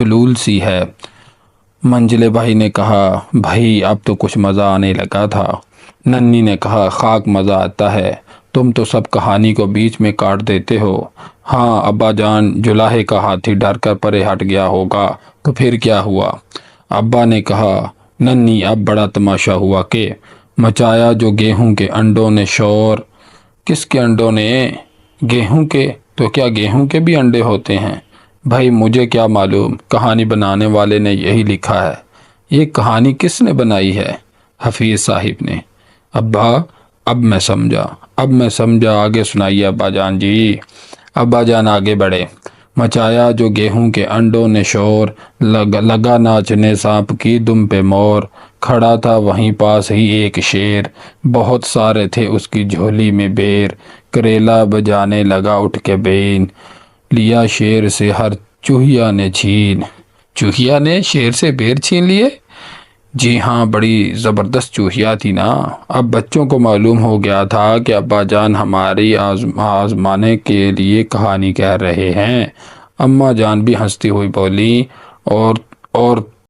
جلول سی ہے۔ منجلے بھائی نے کہا، بھائی اب تو کچھ مزہ آنے لگا تھا۔ ننھی نے کہا، خاک مزہ آتا ہے، تم تو سب کہانی کو بیچ میں کاٹ دیتے ہو۔ ہاں ابا جان، جولاہے کا ہاتھی ڈر کر پرے ہٹ گیا ہوگا تو پھر کیا ہوا؟ ابا نے کہا۔ ننھی، اب بڑا تماشا ہوا کہ مچایا جو گیہوں کے انڈوں نے شور۔ کس کے انڈوں نے؟ گیہوں کے؟ تو کیا گیہوں کے بھی انڈے ہوتے ہیں؟ بھائی مجھے کیا معلوم، کہانی بنانے والے نے یہی لکھا ہے۔ یہ کہانی کس نے بنائی ہے؟ حفیظ صاحب نے۔ ابا، اب میں سمجھا، آگے سنائیے ابا جان جی۔ ابا جان آگے بڑھے۔ مچایا جو گیہوں کے انڈوں نے شور، لگا ناچنے سانپ کی دم پہ مور۔ کھڑا تھا وہیں پاس ہی ایک شیر، بہت سارے تھے اس کی جھولی میں بیر۔ کریلا بجانے لگا اٹھ کے بین، لیا شیر سے ہر چوہیا نے چھین۔ چوہیا نے شیر سے بیر چھین لیے؟ جی ہاں، بڑی زبردست چوہیا تھی نا۔ اب بچوں کو معلوم ہو گیا تھا کہ ابا جان ہماری آزمانے کے لیے کہانی کہہ رہے ہیں۔ اماں جان بھی ہنستی ہوئی بولی، اور